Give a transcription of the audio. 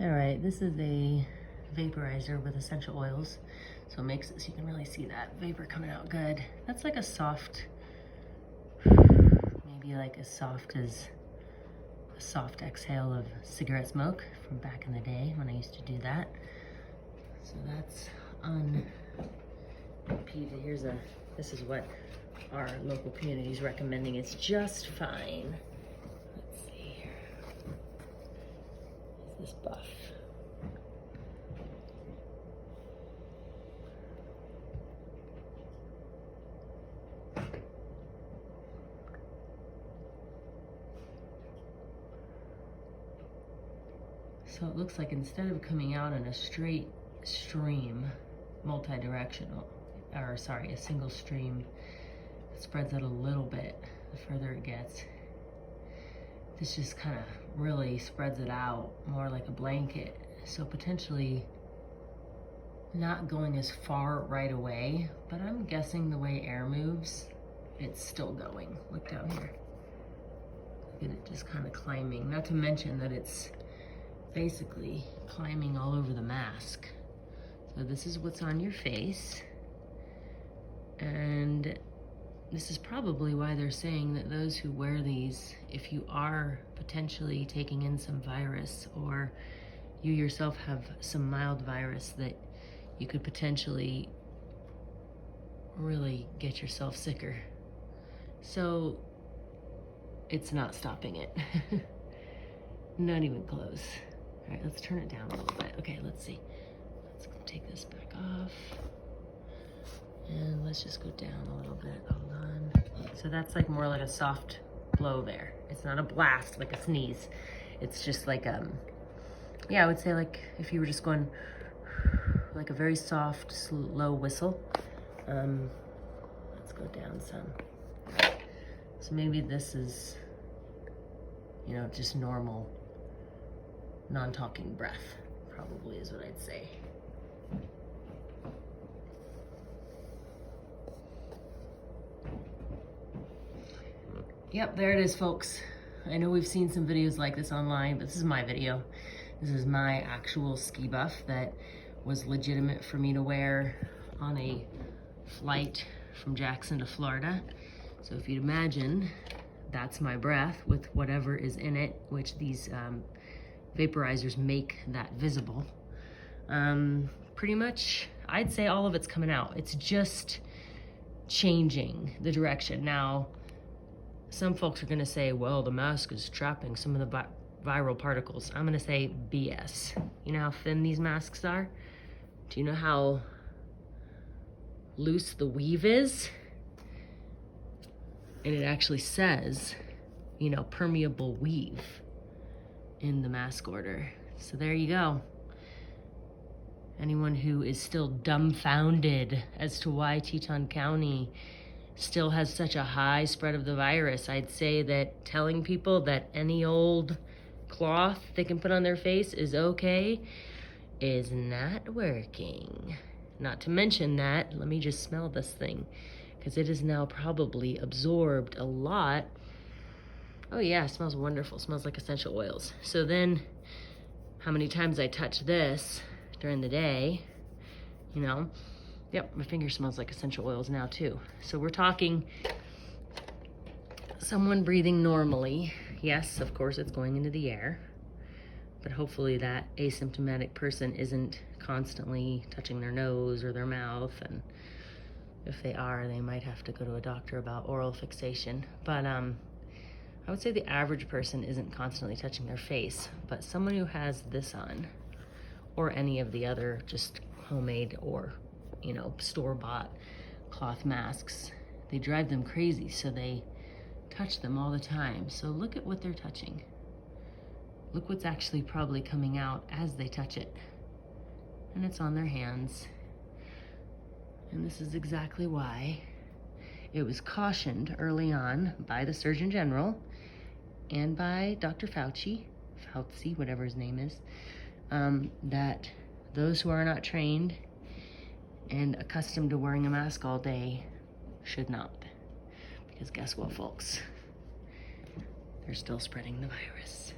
All right, this is a vaporizer with essential oils. So it makes it so you can really see that vapor coming out good. That's like a soft, maybe like as soft as a soft exhale of cigarette smoke from back in the day when I used to do that. So that's unpeated. This is what our local community is recommending. It's just fine. Let's see here. Is this buff? So it looks like instead of coming out in a straight stream, multi-directional, or sorry, a single stream, it spreads out a little bit the further it gets. This just kind of really spreads it out more like a blanket. So potentially not going as far right away, but I'm guessing the way air moves, it's still going. Look down here. Look at it just kind of climbing. Not to mention that it's basically climbing all over the mask. So this is what's on your face. And this is probably why they're saying that those who wear these, if you are potentially taking in some virus or you yourself have some mild virus, that you could potentially really get yourself sicker. So it's not stopping it. Not even close. All right, let's turn it down a little bit. Okay, let's see. Let's take this back off. And let's just go down a little bit. Hold on. So that's like more like a soft blow there. It's not a blast like a sneeze. It's just like, yeah, I would say like if you were just going like a very soft, slow whistle. Let's go down some. So maybe this is, you know, just normal non-talking breath, probably is what I'd say. Yep, there it is, folks. I know we've seen some videos like this online, but this is my video. This is my actual ski buff that was legitimate for me to wear on a flight from Jackson to Florida. So if you'd imagine, that's my breath with whatever is in it, which these vaporizers make that visible. Pretty much, I'd say all of it's coming out. It's just changing the direction. Now, some folks are gonna say, well, the mask is trapping some of the viral particles. I'm gonna say BS. You know how thin these masks are? Do you know how loose the weave is? And it actually says, you know, permeable weave in the mask order. So there you go. Anyone who is still dumbfounded as to why Teton County still has such a high spread of the virus, I'd say that telling people that any old cloth they can put on their face is okay is not working. Not to mention that, let me just smell this thing, because it has now probably absorbed a lot. Oh yeah, it smells wonderful. It smells like essential oils. So then, how many times I touch this during the day, you know, yep, my finger smells like essential oils now too. So we're talking someone breathing normally. Yes, of course it's going into the air, but hopefully that asymptomatic person isn't constantly touching their nose or their mouth, and if they are, they might have to go to a doctor about oral fixation. But I would say the average person isn't constantly touching their face, but someone who has this on, or any of the other just homemade or, you know, store-bought cloth masks, they drive them crazy, so they touch them all the time. So look at what they're touching. Look what's actually probably coming out as they touch it. And it's on their hands. And this is exactly why it was cautioned early on by the Surgeon General and by Dr. Fauci, whatever his name is, that those who are not trained and accustomed to wearing a mask all day should not. Because guess what, folks? They're still spreading the virus.